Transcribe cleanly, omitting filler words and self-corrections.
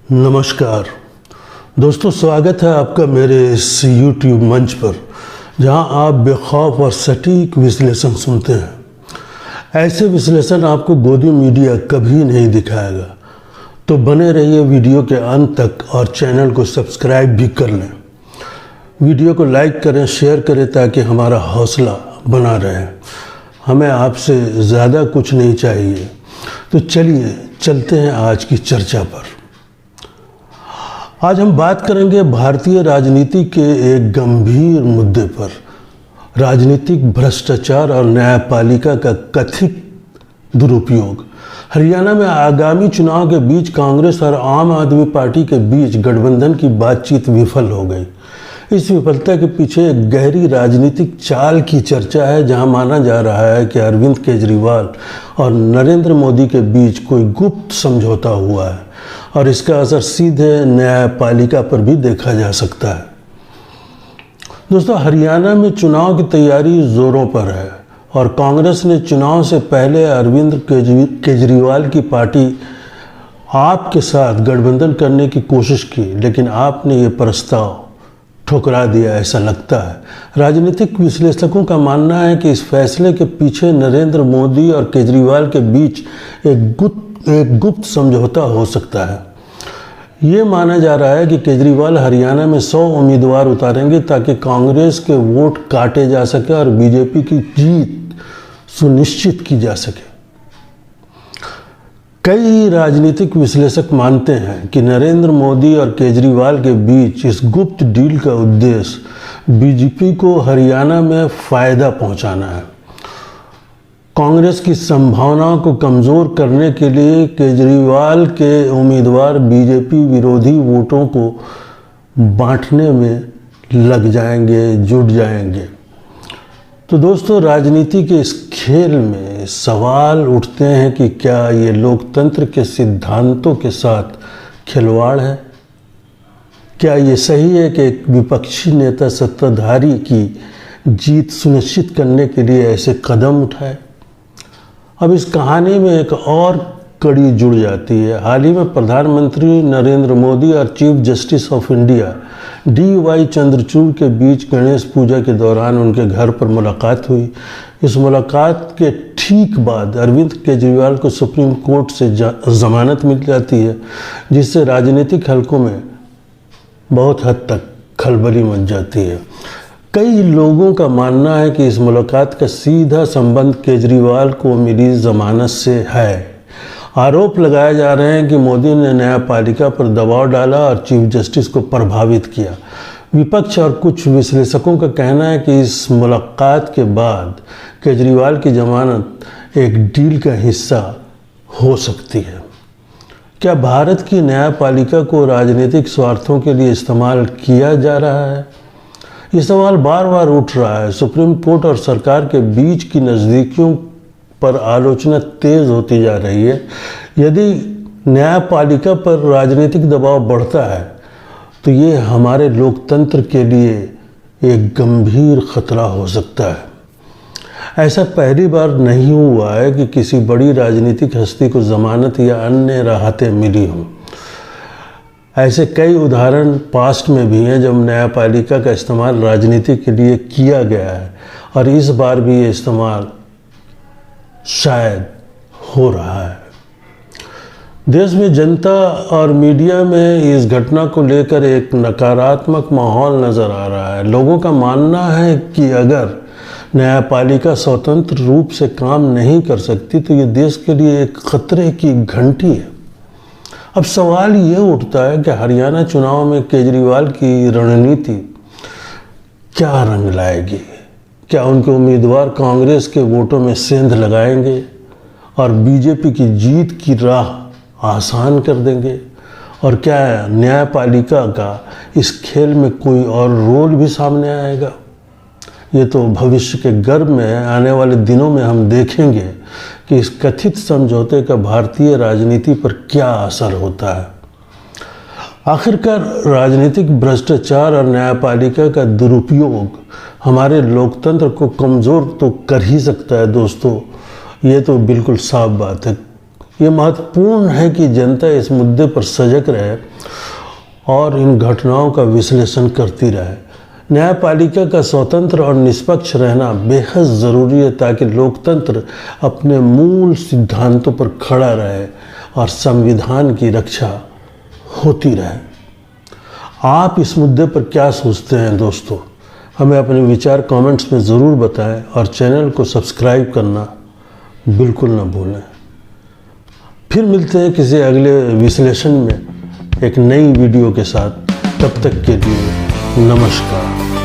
नमस्कार दोस्तों, स्वागत है आपका मेरे इस YouTube मंच पर, जहां आप बेखौफ और सटीक विश्लेषण सुनते हैं। ऐसे विश्लेषण आपको गोदी मीडिया कभी नहीं दिखाएगा। तो बने रहिए वीडियो के अंत तक और चैनल को सब्सक्राइब भी कर लें। वीडियो को लाइक करें, शेयर करें ताकि हमारा हौसला बना रहे। हमें आपसे ज़्यादा कुछ नहीं चाहिए। तो चलिए चलते हैं आज की चर्चा पर। आज हम बात करेंगे भारतीय राजनीति के एक गंभीर मुद्दे पर, राजनीतिक भ्रष्टाचार और न्यायपालिका का कथित दुरुपयोग। हरियाणा में आगामी चुनाव के बीच कांग्रेस और आम आदमी पार्टी के बीच गठबंधन की बातचीत विफल हो गई। इस विफलता के पीछे एक गहरी राजनीतिक चाल की चर्चा है, जहां माना जा रहा है कि अरविंद केजरीवाल और नरेंद्र मोदी के बीच कोई गुप्त समझौता हुआ है और इसका असर सीधे न्यायपालिका पर भी देखा जा सकता है। दोस्तों, हरियाणा में चुनाव की तैयारी जोरों पर है और कांग्रेस ने चुनाव से पहले अरविंद केजरीवाल की पार्टी आप के साथ गठबंधन करने की कोशिश की, लेकिन आपने ये प्रस्ताव ठुकरा दिया, ऐसा लगता है। राजनीतिक विश्लेषकों का मानना है कि इस फैसले के पीछे नरेंद्र मोदी और केजरीवाल के बीच एक गुप्त समझौता हो सकता है। ये माना जा रहा है कि केजरीवाल हरियाणा में 100 उम्मीदवार उतारेंगे ताकि कांग्रेस के वोट काटे जा सके और बीजेपी की जीत सुनिश्चित की जा सके। कई राजनीतिक विश्लेषक मानते हैं कि नरेंद्र मोदी और केजरीवाल के बीच इस गुप्त डील का उद्देश्य बीजेपी को हरियाणा में फायदा पहुंचाना है। कांग्रेस की संभावनाओं को कमज़ोर करने के लिए केजरीवाल के उम्मीदवार बीजेपी विरोधी वोटों को बांटने में लग जाएंगे, जुट जाएंगे। तो दोस्तों, राजनीति के इस खेल में सवाल उठते हैं कि क्या ये लोकतंत्र के सिद्धांतों के साथ खिलवाड़ है? क्या ये सही है कि एक विपक्षी नेता सत्ताधारी की जीत सुनिश्चित करने के लिए ऐसे कदम उठाए? अब इस कहानी में एक और कड़ी जुड़ जाती है। हाल ही में प्रधानमंत्री नरेंद्र मोदी और chief justice of India DY Chandrachud के बीच गणेश पूजा के दौरान उनके घर पर मुलाकात हुई। इस मुलाकात के ठीक बाद अरविंद केजरीवाल को सुप्रीम कोर्ट से जमानत मिल जाती है, जिससे राजनीतिक हलकों में बहुत हद तक खलबली मच जाती है। कई लोगों का मानना है कि इस मुलाकात का सीधा संबंध केजरीवाल को मिली जमानत से है। आरोप लगाए जा रहे हैं कि मोदी ने न्यायपालिका पर दबाव डाला और चीफ जस्टिस को प्रभावित किया। विपक्ष और कुछ विश्लेषकों का कहना है कि इस मुलाकात के बाद केजरीवाल की जमानत एक डील का हिस्सा हो सकती है। क्या भारत की न्यायपालिका को राजनीतिक स्वार्थों के लिए इस्तेमाल किया जा रहा है? ये सवाल बार बार उठ रहा है। सुप्रीम कोर्ट और सरकार के बीच की नज़दीकियों पर आलोचना तेज होती जा रही है। यदि न्यायपालिका पर राजनीतिक दबाव बढ़ता है तो ये हमारे लोकतंत्र के लिए एक गंभीर खतरा हो सकता है। ऐसा पहली बार नहीं हुआ है कि किसी बड़ी राजनीतिक हस्ती को जमानत या अन्य राहतें मिली हों। ऐसे कई उदाहरण पास्ट में भी हैं जब न्यायपालिका का इस्तेमाल राजनीति के लिए किया गया है और इस बार भी ये इस्तेमाल शायद हो रहा है। देश में जनता और मीडिया में इस घटना को लेकर एक नकारात्मक माहौल नज़र आ रहा है। लोगों का मानना है कि अगर न्यायपालिका स्वतंत्र रूप से काम नहीं कर सकती तो ये देश के लिए एक खतरे की घंटी है। अब सवाल ये उठता है कि हरियाणा चुनाव में केजरीवाल की रणनीति क्या रंग लाएगी? क्या उनके उम्मीदवार कांग्रेस के वोटों में सेंध लगाएंगे और बीजेपी की जीत की राह आसान कर देंगे? और क्या न्यायपालिका का इस खेल में कोई और रोल भी सामने आएगा? ये तो भविष्य के गर्भ में आने वाले दिनों में हम देखेंगे कि इस कथित समझौते का भारतीय राजनीति पर क्या असर होता है। आखिरकार राजनीतिक भ्रष्टाचार और न्यायपालिका का दुरुपयोग हमारे लोकतंत्र को कमज़ोर तो कर ही सकता है। दोस्तों, ये तो बिल्कुल साफ बात है। ये महत्वपूर्ण है कि जनता इस मुद्दे पर सजग रहे और इन घटनाओं का विश्लेषण करती रहे। न्यायपालिका का स्वतंत्र और निष्पक्ष रहना बेहद ज़रूरी है ताकि लोकतंत्र अपने मूल सिद्धांतों पर खड़ा रहे और संविधान की रक्षा होती रहे। आप इस मुद्दे पर क्या सोचते हैं दोस्तों? हमें अपने विचार कमेंट्स में ज़रूर बताएं और चैनल को सब्सक्राइब करना बिल्कुल ना भूलें। फिर मिलते हैं किसी अगले विश्लेषण में एक नई वीडियो के साथ। तब तक के लिए नमस्कार।